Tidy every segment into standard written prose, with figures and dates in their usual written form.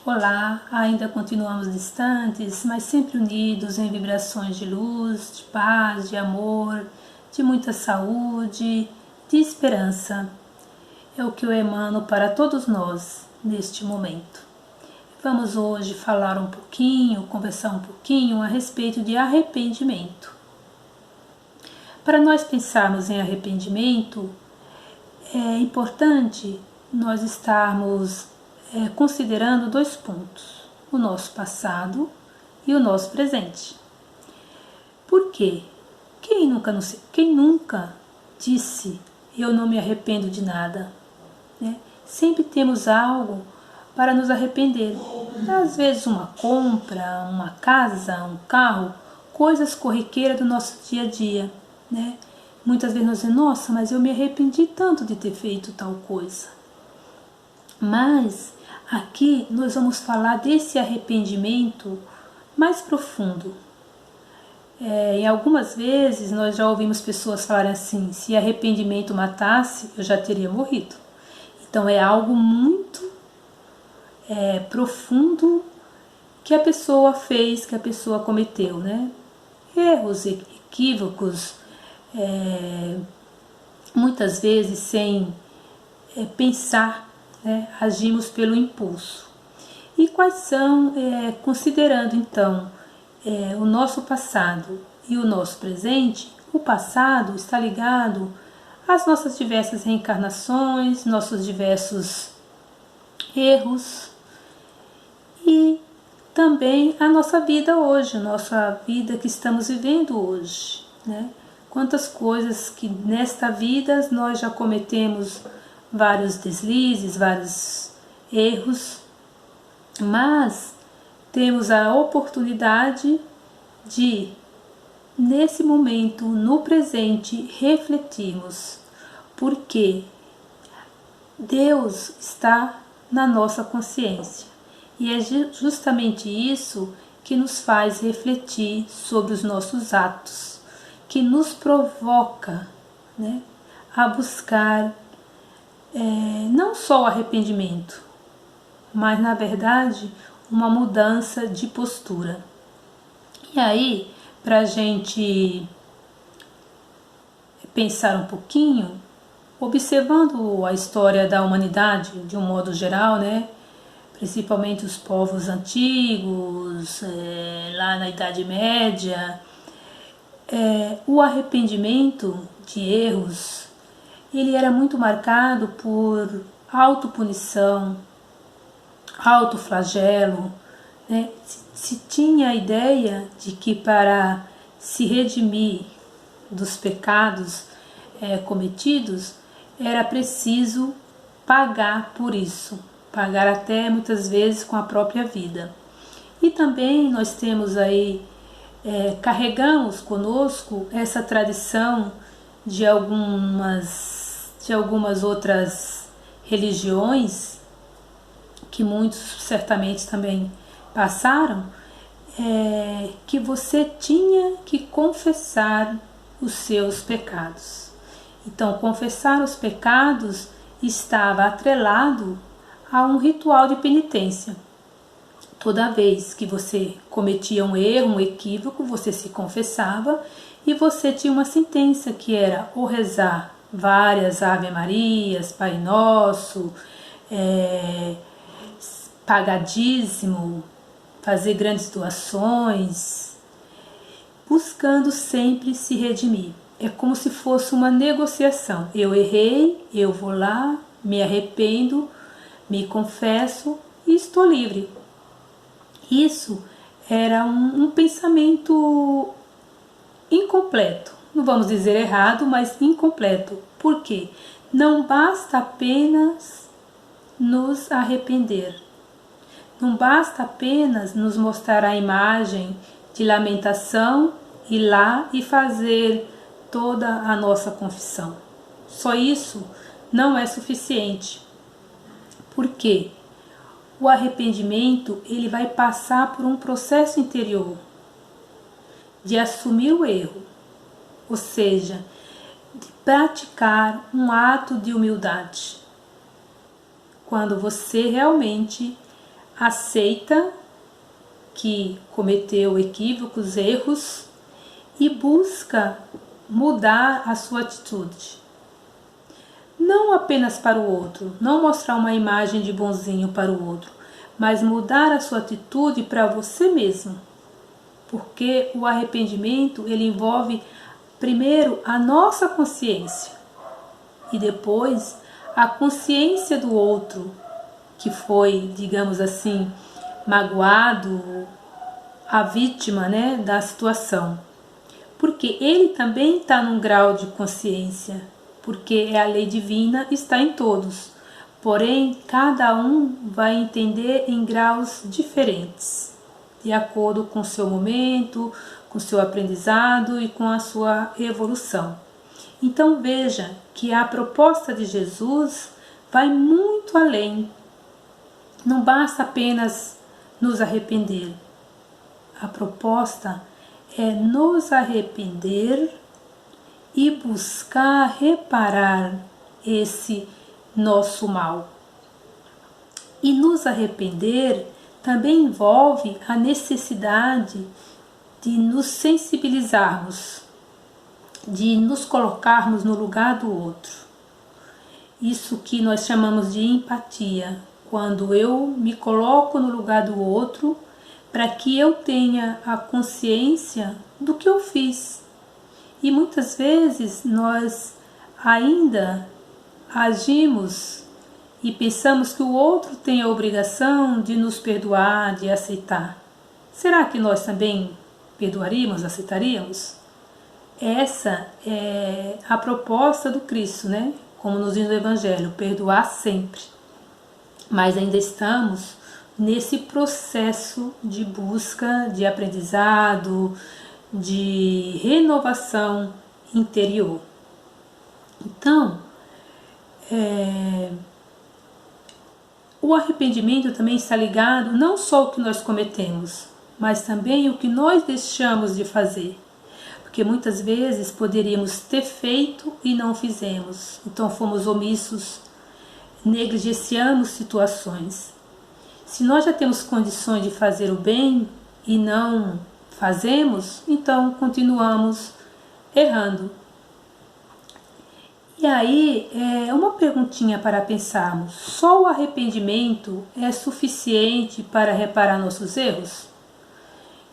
Olá, ainda continuamos distantes, mas sempre unidos em vibrações de luz, de paz, de amor, de muita saúde, de esperança. É o que eu emano para todos nós neste momento. Vamos hoje falar um pouquinho, conversar um pouquinho a respeito de arrependimento. Para nós pensarmos em arrependimento, é importante nós estarmos considerando dois pontos: o nosso passado e o nosso presente. Por quê? Quem nunca disse eu não me arrependo de nada? Né? Sempre temos algo para nos arrepender. Às vezes uma compra, uma casa, um carro, coisas corriqueiras do nosso dia a dia. Né? Muitas vezes nós dizemos, nossa, mas eu me arrependi tanto de ter feito tal coisa. Mas aqui nós vamos falar desse arrependimento mais profundo. E algumas vezes nós já ouvimos pessoas falarem assim, se arrependimento matasse, eu já teria morrido. Então é algo muito profundo que a pessoa fez, que a pessoa cometeu, né? Erros, equívocos, muitas vezes sem pensar, né? Agimos pelo impulso. E quais são, considerando então o nosso passado e o nosso presente, o passado está ligado às nossas diversas reencarnações, nossos diversos erros e também a nossa vida hoje, nossa vida que estamos vivendo hoje, né? Quantas coisas que nesta vida nós já cometemos vários deslizes, vários erros, mas temos a oportunidade de, nesse momento, no presente, refletirmos, porque Deus está na nossa consciência e é justamente isso que nos faz refletir sobre os nossos atos, que nos provoca, né, a buscar não só o arrependimento, mas na verdade uma mudança de postura. E aí, para a gente pensar um pouquinho, observando a história da humanidade de um modo geral, né? Principalmente os povos antigos, lá na Idade Média, o arrependimento de erros, ele era muito marcado por autopunição, autoflagelo, né? Se tinha a ideia de que para se redimir dos pecados cometidos, era preciso pagar por isso, pagar até muitas vezes com a própria vida. E também nós temos aí, carregamos conosco essa tradição de algumas outras religiões, que muitos certamente também passaram, que você tinha que confessar os seus pecados. Então, confessar os pecados estava atrelado a um ritual de penitência. Toda vez que você cometia um erro, um equívoco, você se confessava e você tinha uma sentença que era ou rezar várias Ave Marias, Pai Nosso, pagar dízimo, fazer grandes doações, buscando sempre se redimir. É como se fosse uma negociação. Eu errei, eu vou lá, me arrependo, me confesso e estou livre. Isso era um pensamento incompleto. Não vamos dizer errado, mas incompleto. Por quê? Não basta apenas nos arrepender. Não basta apenas nos mostrar a imagem de lamentação, ir lá e fazer toda a nossa confissão. Só isso não é suficiente. Por quê? O arrependimento, ele vai passar por um processo interior de assumir o erro, ou seja, de praticar um ato de humildade. Quando você realmente aceita que cometeu equívocos, erros e busca mudar a sua atitude. Não apenas para o outro, não mostrar uma imagem de bonzinho para o outro, mas mudar a sua atitude para você mesmo. Porque o arrependimento, ele envolve primeiro a nossa consciência e depois a consciência do outro que foi, digamos assim, magoado, a vítima, né, da situação. Porque ele também está num grau de consciência, porque a lei divina está em todos. Porém, cada um vai entender em graus diferentes, de acordo com o seu momento, com o seu aprendizado e com a sua evolução. Então veja que a proposta de Jesus vai muito além. Não basta apenas nos arrepender. A proposta é nos arrepender e buscar reparar esse nosso mal. E nos arrepender também envolve a necessidade de nos sensibilizarmos, de nos colocarmos no lugar do outro. Isso que nós chamamos de empatia, quando eu me coloco no lugar do outro para que eu tenha a consciência do que eu fiz. E muitas vezes nós ainda agimos e pensamos que o outro tem a obrigação de nos perdoar, de aceitar. Será que nós também perdoaríamos, aceitaríamos? Essa é a proposta do Cristo, né? Como nos diz o Evangelho, perdoar sempre. Mas ainda estamos nesse processo de busca, de aprendizado, de renovação interior. Então, o arrependimento também está ligado não só ao que nós cometemos, mas também o que nós deixamos de fazer. Porque muitas vezes poderíamos ter feito e não fizemos. Então fomos omissos, negligenciamos situações. Se nós já temos condições de fazer o bem e não fazemos, então continuamos errando. E aí, uma perguntinha para pensarmos: só o arrependimento é suficiente para reparar nossos erros?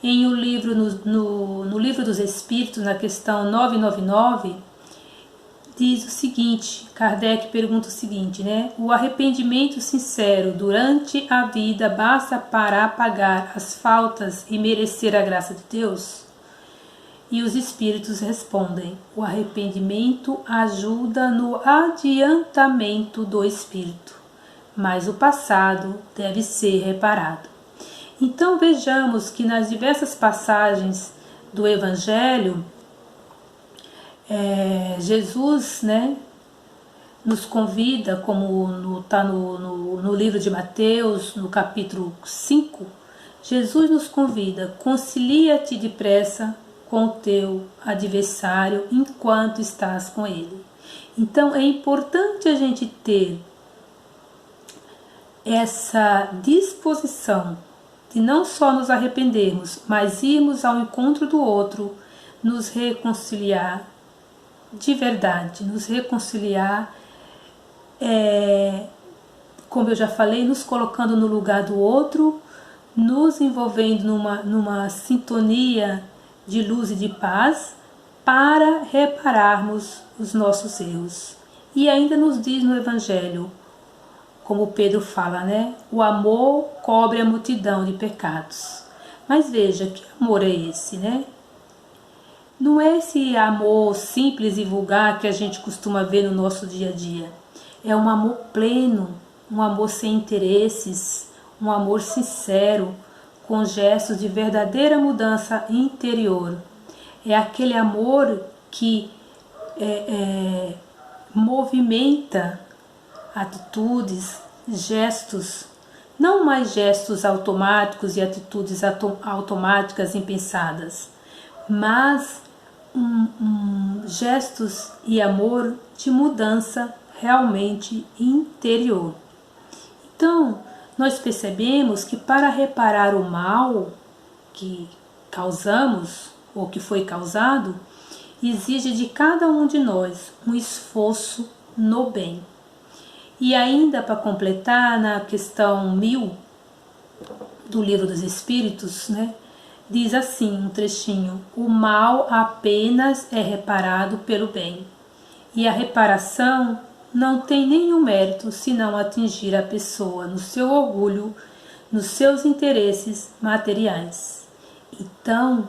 Em um livro, no Livro dos Espíritos, na questão 999, diz o seguinte, Kardec pergunta o seguinte, né? O arrependimento sincero durante a vida basta para apagar as faltas e merecer a graça de Deus? E os Espíritos respondem, o arrependimento ajuda no adiantamento do Espírito, mas o passado deve ser reparado. Então vejamos que nas diversas passagens do Evangelho, Jesus, né, nos convida, como está no livro de Mateus, no capítulo 5, Jesus nos convida, concilia-te depressa com o teu adversário enquanto estás com ele. Então é importante a gente ter essa disposição de não só nos arrependermos, mas irmos ao encontro do outro, nos reconciliar de verdade, nos reconciliar, como eu já falei, nos colocando no lugar do outro, nos envolvendo numa sintonia de luz e de paz, para repararmos os nossos erros. E ainda nos diz no Evangelho, como Pedro fala, né? O amor cobre a multidão de pecados. Mas veja, que amor é esse, né? Não é esse amor simples e vulgar que a gente costuma ver no nosso dia a dia. É um amor pleno, um amor sem interesses, um amor sincero, com gestos de verdadeira mudança interior. É aquele amor que movimenta atitudes, gestos, não mais gestos automáticos e atitudes automáticas impensadas, mas gestos e amor de mudança realmente interior. Então, nós percebemos que para reparar o mal que causamos ou que foi causado, exige de cada um de nós um esforço no bem. E ainda para completar, na questão 1000 do Livro dos Espíritos, né, diz assim um trechinho: o mal apenas é reparado pelo bem, e a reparação não tem nenhum mérito senão atingir a pessoa no seu orgulho, nos seus interesses materiais. Então,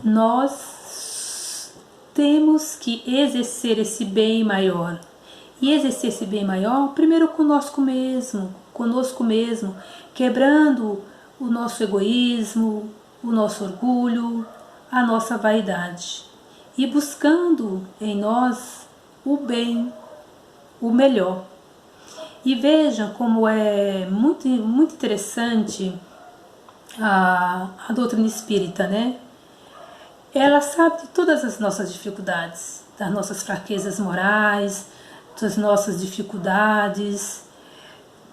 nós temos que exercer esse bem maior. E exercer esse bem maior, primeiro conosco mesmo, quebrando o nosso egoísmo, o nosso orgulho, a nossa vaidade. E buscando em nós o bem, o melhor. E vejam como é muito interessante a doutrina espírita, né? Ela sabe de todas as nossas dificuldades, das nossas fraquezas morais, das nossas dificuldades,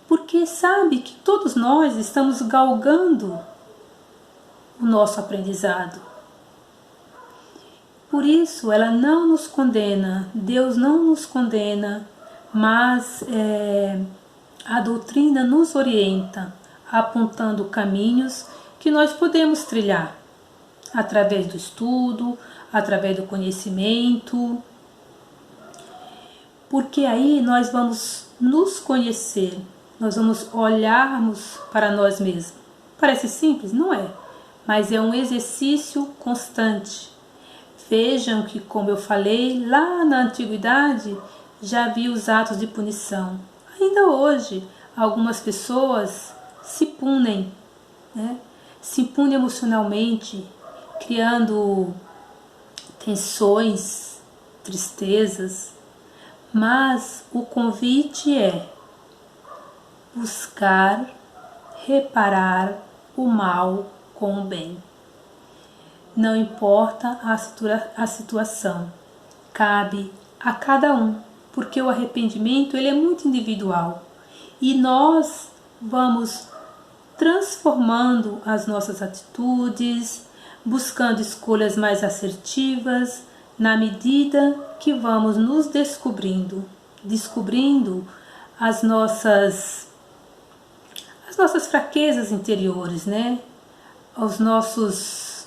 porque sabe que todos nós estamos galgando o nosso aprendizado. Por isso ela não nos condena, Deus não nos condena, mas a doutrina nos orienta, apontando caminhos que nós podemos trilhar através do estudo, através do conhecimento, porque aí nós vamos nos conhecer, nós vamos olharmos para nós mesmos. Parece simples? Não é, mas é um exercício constante. Vejam que, como eu falei, lá na antiguidade já havia os atos de punição. Ainda hoje, algumas pessoas se punem, né? Se punem emocionalmente, criando tensões, tristezas. Mas o convite é buscar reparar o mal com o bem. Não importa a situação, cabe a cada um, porque o arrependimento ele é muito individual e nós vamos transformando as nossas atitudes, buscando escolhas mais assertivas, na medida que vamos nos descobrindo as nossas fraquezas interiores, né? Os nossos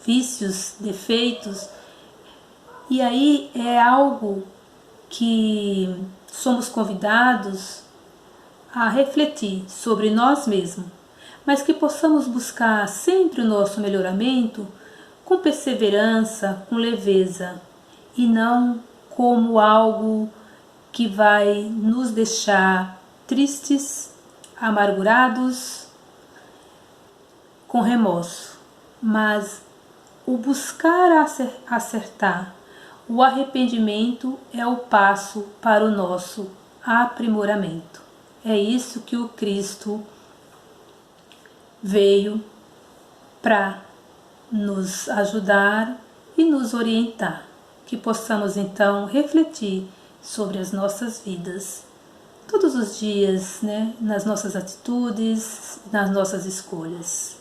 vícios, defeitos. E aí é algo que somos convidados a refletir sobre nós mesmos, mas que possamos buscar sempre o nosso melhoramento com perseverança, com leveza, e não como algo que vai nos deixar tristes, amargurados, com remorso. Mas o buscar acertar, o arrependimento é o passo para o nosso aprimoramento. É isso que o Cristo veio para nos ajudar e nos orientar, que possamos então refletir sobre as nossas vidas todos os dias, né, nas nossas atitudes, nas nossas escolhas,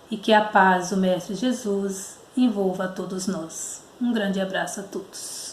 e que a paz do Mestre Jesus envolva a todos nós. Um grande abraço a todos.